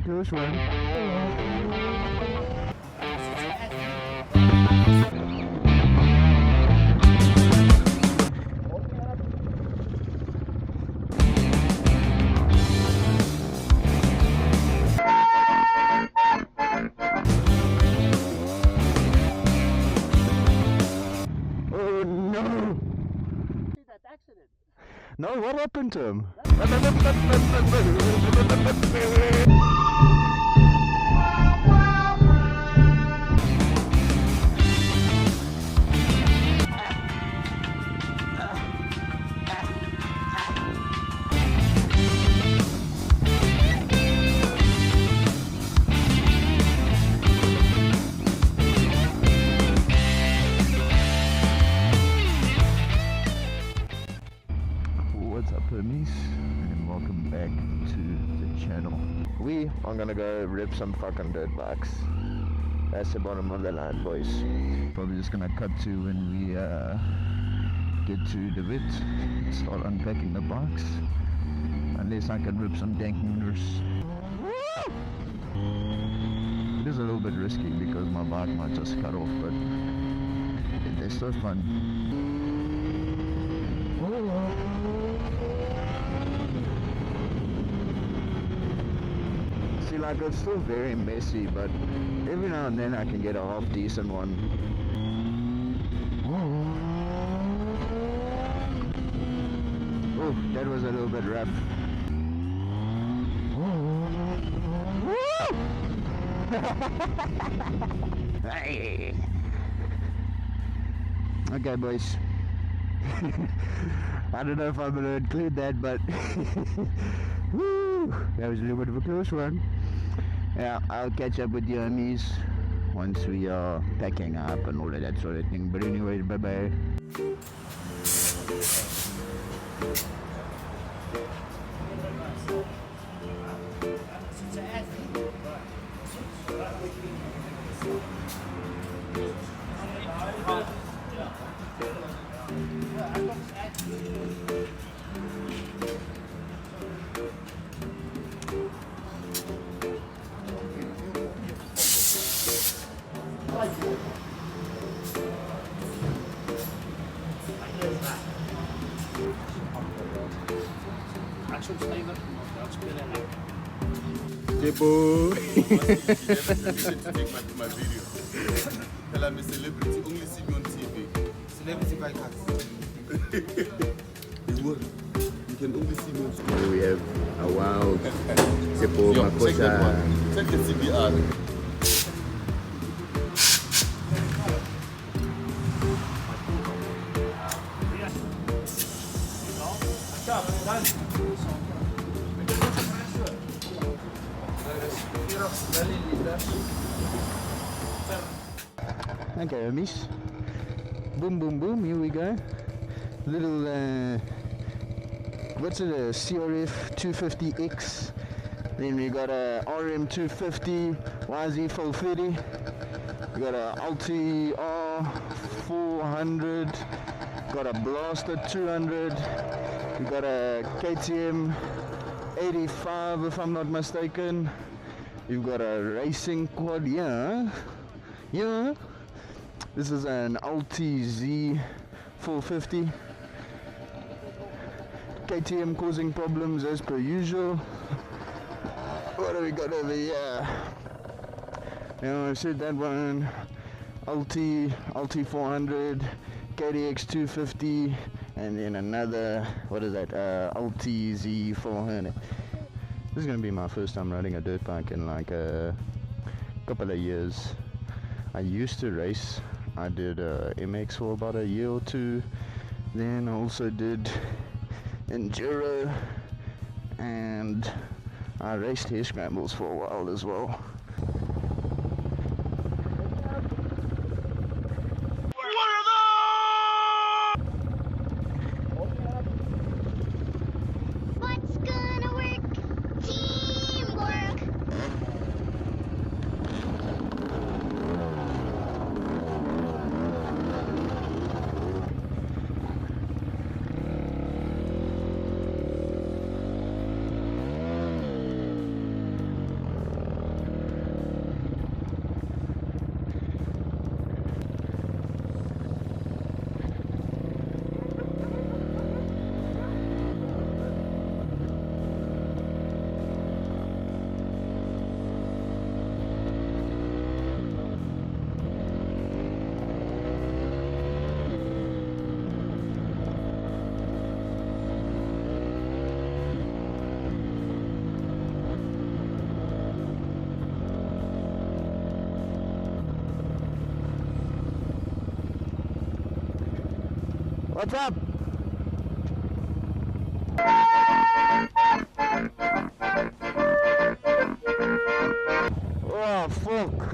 close one. Oh no! See that accident? No, what happened to him? What's up, homies, and welcome back to the channel. We are gonna go rip some fucking dirt bikes. That's the bottom of the line, boys. Probably just gonna cut to when we get to the bit, start unpacking the bikes. Unless I can rip some dankers. It is a little bit risky because my bike might just cut off, but they're so fun. See, like, it's still very messy, but every now and then I can get a half decent one. Oh, that was a little bit rough. Hey. Okay, boys. I don't know if I'm gonna include that, but woo, that was a little bit of a close one. Yeah, I'll catch up with you homies once we are packing up and all of that sort of thing. But anyways, bye bye. Debo. To take my video. Tell I'm a celebrity. Only see me on TV. Celebrity bikers. You would. You can only see me on TV. Here we have a wild Sepo Yo, check that Makosa. one. Check the CBR. Okay, homies. Boom, boom, boom. Here we go. Little, what's it? A CRF 250X. Then we got a RM 250 YZ 430. We got a Alti R400. Got a Blaster 200. We got a KTM 85, if I'm not mistaken. You've got a racing quad, yeah. This is an Alti Z 450. KTM causing problems as per usual. What do we got over here? Yeah, I said that one. Alti 400, KDX 250, and then another, what is that? Alti Z 400. This is gonna be my first time riding a dirt bike in like a couple of years. I used to race. I did MX for about a year or two. Then I also did enduro, and I raced hair scrambles for a while as well. What's gonna work? Teamwork. What's up? Oh, fuck.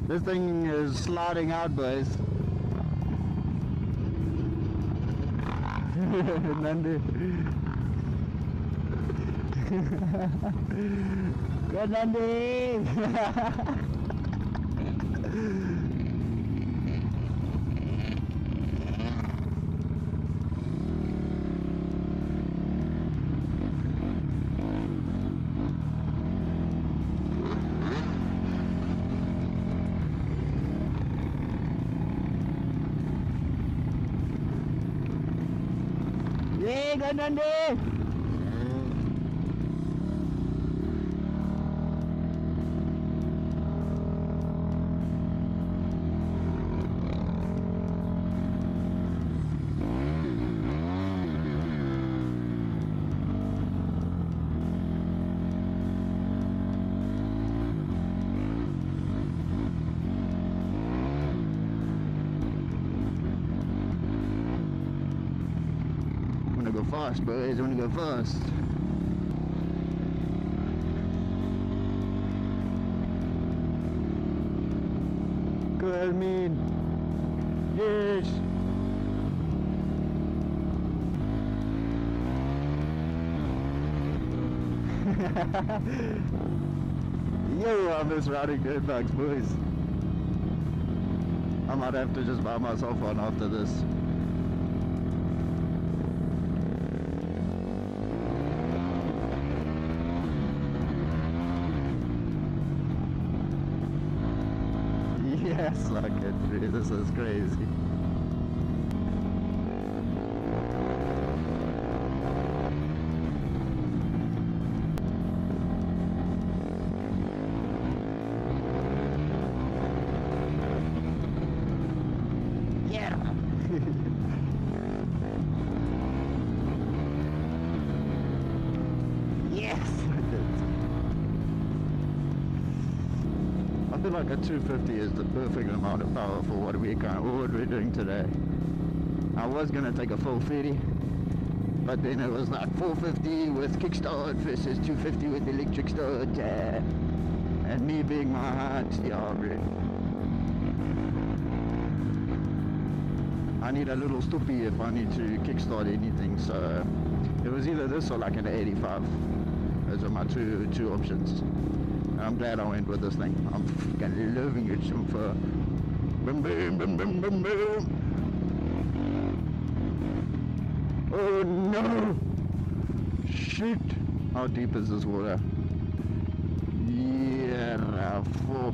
This thing is sliding out, boys. Nandi. Good Nandi. Yeah, good Nandi. Go fast, boys. I want to go fast. Go ahead, man. Yes. Yo, I miss riding dirt bikes, boys. I might have to just buy myself one after this. Yes, like it. This is crazy. Yeah. Yes. I feel like a 250 is the perfect amount of power for what we're doing today. I was gonna take a 450, but then it was like 450 with kickstart versus 250 with electric start, and me being my height, yeah, bro. I need a little stoopy if I need to kickstart anything, so it was either this or like an 85. Those are my two options. I'm glad I went with this thing. I'm fucking loving it so far. Boom, boom, boom, boom, boom, boom. Oh no! Shit! How deep is this water? Yeah, fuck.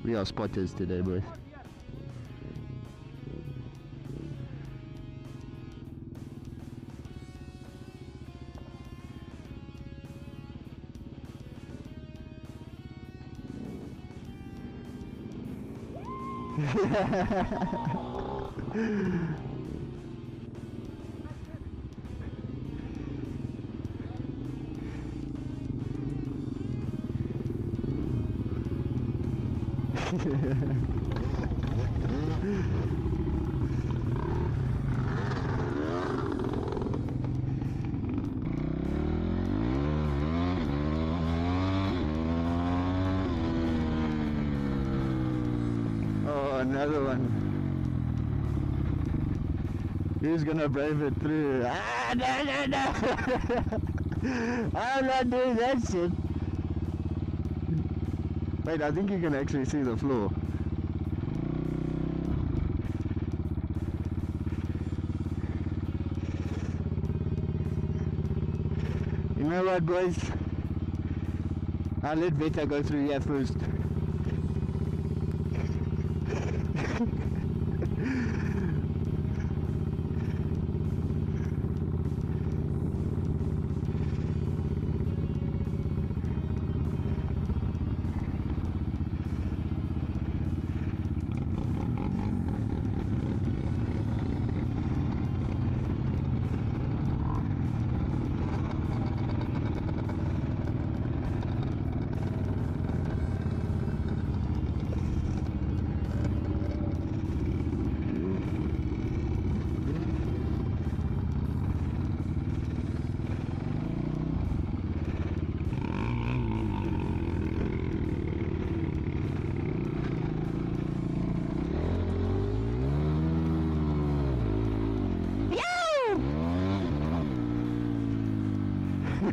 We are spotters today, boys. Oh, another one. He's gonna brave it through. Ah, no, no, no! I'm not doing that shit. Wait, I think you can actually see the floor. You know what, boys? I'll let Veta go through here first.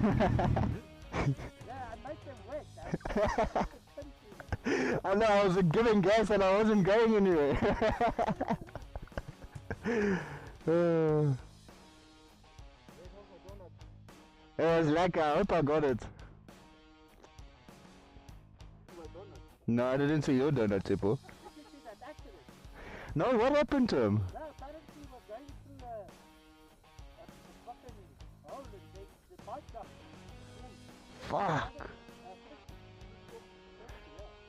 Yeah, I make them wet. I know, I was giving gas and I wasn't going anywhere. It was like, I hope I got it. No, I didn't see your donut, Tipo. Did you see that accident? No, what happened to him? No, apparently he was going through a fucking hole and the bike got Fuck.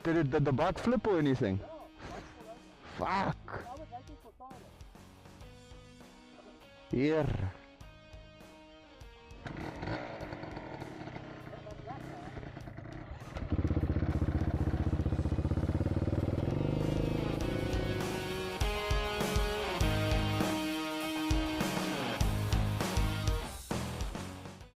Did the bike flip or anything? No, Fuck. I was waiting for Tyler. Here.